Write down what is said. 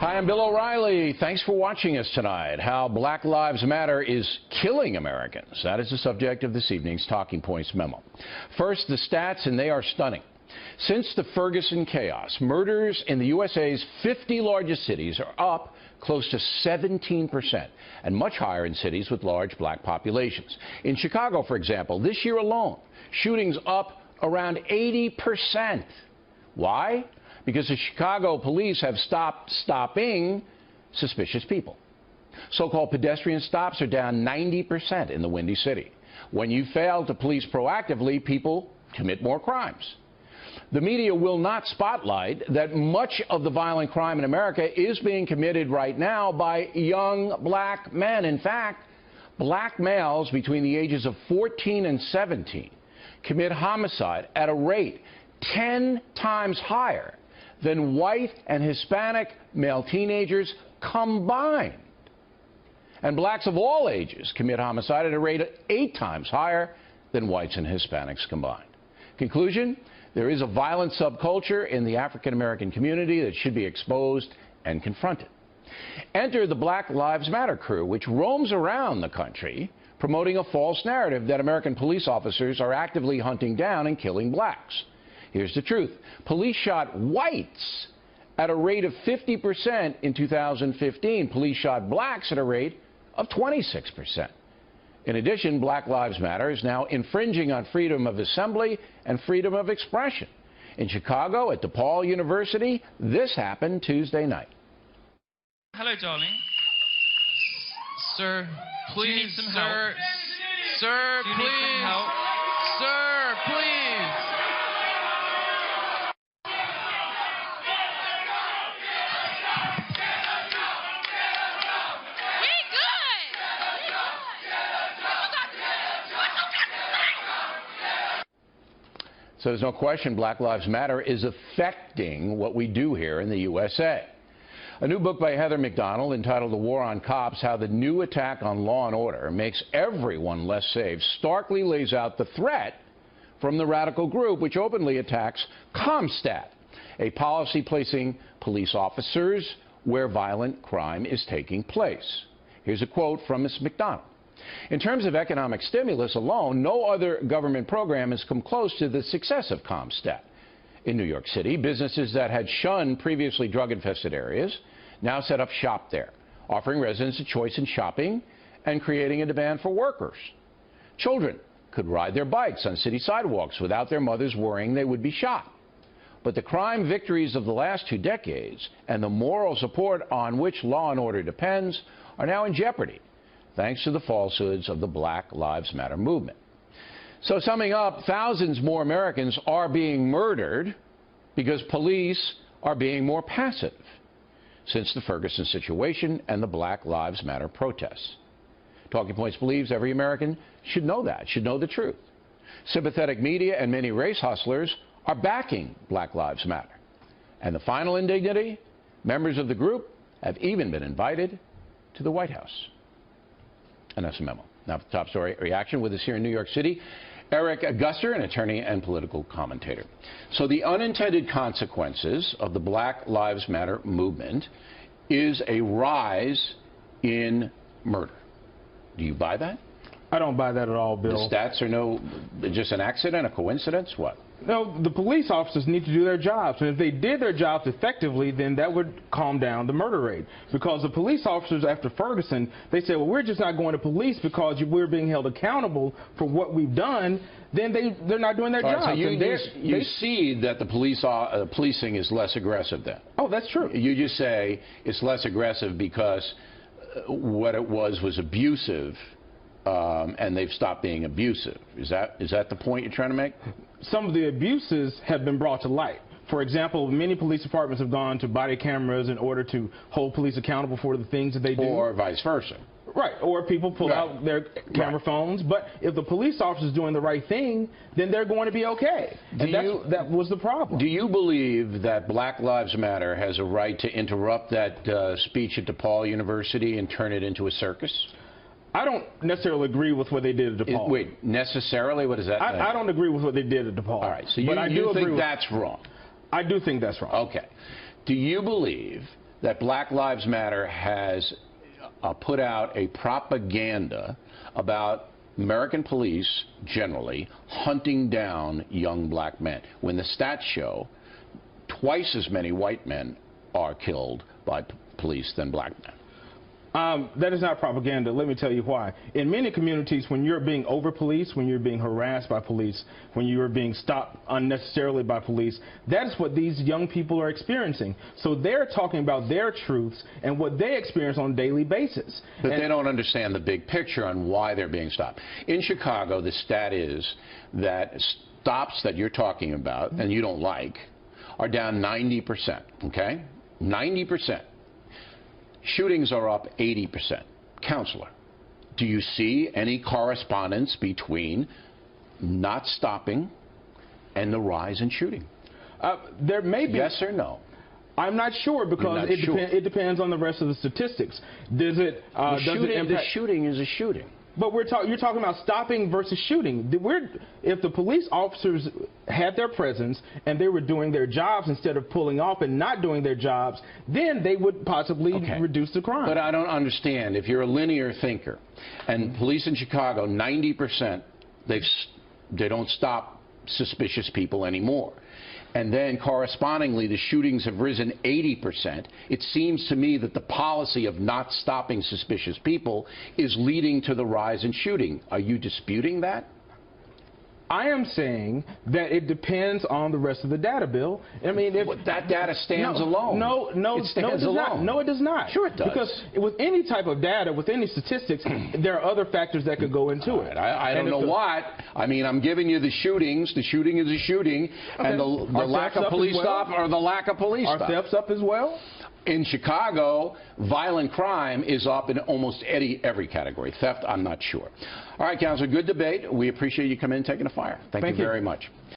Hi, I'm Bill O'Reilly. Thanks for watching us tonight. How Black Lives Matter is killing Americans. That is the subject of this evening's Talking Points memo. First, the stats, and they are stunning. Since the Ferguson chaos, murders in the USA's 50 largest cities are up close to 17%, and much higher in cities with large black populations. In Chicago, for example, this year alone, shootings up around 80%. Why? Because the Chicago police have stopped stopping suspicious people. So-called pedestrian stops are down 90% in the Windy City. When you fail to police proactively, people commit more crimes. The media will not spotlight that much of the violent crime in America is being committed right now by young black men. In fact, black males between the ages of 14 and 17 commit homicide at a rate 10 times higher than white and Hispanic male teenagers combined. And blacks of all ages commit homicide at a rate 8 times higher than whites and Hispanics combined. Conclusion? There is a violent subculture in the African American community that should be exposed and confronted. Enter the Black Lives Matter crew, which roams around the country promoting a false narrative that American police officers are actively hunting down and killing blacks. Here's the truth. Police shot whites at a rate of 50% in 2015. Police shot blacks at a rate of 26%. In addition, Black Lives Matter is now infringing on freedom of assembly and freedom of expression. In Chicago, at DePaul University, this happened Tuesday night. Hello, darling. Sir, please, do you need some help? Sir, please. Need some help? Sir, please. So there's no question Black Lives Matter is affecting what we do here in the USA. A new book by Heather McDonald entitled The War on Cops, How the New Attack on Law and Order Makes Everyone Less Safe, starkly lays out the threat from the radical group which openly attacks CompStat, a policy placing police officers where violent crime is taking place. Here's a quote from Ms. McDonald. In terms of economic stimulus alone, no other government program has come close to the success of CompStat. In New York City, businesses that had shunned previously drug-infested areas now set up shop there, offering residents a choice in shopping and creating a demand for workers. Children could ride their bikes on city sidewalks without their mothers worrying they would be shot. But the crime victories of the last 2 decades and the moral support on which law and order depends are now in jeopardy, thanks to the falsehoods of the Black Lives Matter movement. So summing up, thousands more Americans are being murdered because police are being more passive since the Ferguson situation and the Black Lives Matter protests. Talking Points believes every American should know that, should know the truth. Sympathetic media and many race hustlers are backing Black Lives Matter. And the final indignity, members of the group have even been invited to the White House. And that's a memo. Now for the top story reaction with us here in New York City, Eric Gusser, an attorney and political commentator. So the unintended consequences of the Black Lives Matter movement is a rise in murder. Do you buy that? I don't buy that at all, Bill. The stats are just an accident, a coincidence? What? No, the police officers need to do their jobs. And if they did their jobs effectively, then that would calm down the murder rate. Because the police officers after Ferguson, they said, well, we're just not going to police because we're being held accountable for what we've done. Then they're not doing their jobs. So you see that the policing is less aggressive then? Oh, that's true. You just say it's less aggressive because what it was abusive. And they've stopped being abusive. Is that the point you're trying to make? Some of the abuses have been brought to light. For example, many police departments have gone to body cameras in order to hold police accountable for the things that they do. Or vice versa. Right, or people pull out their camera phones. But if the police officer is doing the right thing, then they're going to be okay. And that was the problem. Do you believe that Black Lives Matter has a right to interrupt that speech at DePaul University and turn it into a circus? I don't necessarily agree with what they did at DePaul. Wait, necessarily? What does that mean? I don't agree with what they did at DePaul. All right, so you think that's wrong? I do think that's wrong. Okay. Do you believe that Black Lives Matter has put out a propaganda about American police generally hunting down young black men, when the stats show twice as many white men are killed by police than black men. That is not propaganda. Let me tell you why. In many communities, when you're being over-policed, when you're being harassed by police, when you're being stopped unnecessarily by police, that's what these young people are experiencing. So they're talking about their truths and what they experience on a daily basis. But they don't understand the big picture on why they're being stopped. In Chicago, the stat is that stops that you're talking about, and you don't like, are down 90%, okay? 90%. Shootings are up 80%. Counselor, do you see any correspondence between not stopping and the rise in shooting? There may be. Yes or no? I'm not sure, because it depends on the rest of the statistics. Does it impact? The shooting is a shooting. But you're talking about stopping versus shooting. If the police officers had their presence and they were doing their jobs instead of pulling off and not doing their jobs, then they would possibly reduce the crime. But I don't understand. If you're a linear thinker, and police in Chicago, 90%, they don't stop suspicious people anymore. And then correspondingly, the shootings have risen 80%. It seems to me that the policy of not stopping suspicious people is leading to the rise in shooting. Are you disputing that? I am saying that it depends on the rest of the data, Bill. I mean, if that data stands alone. No, it stands alone. No, it does not. Sure it does. Because with any type of data, with any statistics, there are other factors that could go into it. I don't know what. I mean, I'm giving you the shootings. The shooting is a shooting, and the lack of police stop or the lack of police stop. Are thefts up as well? In Chicago, violent crime is up in almost every category. Theft, I'm not sure. All right, Counselor, good debate. We appreciate you coming in and taking a fire. Thank you very much.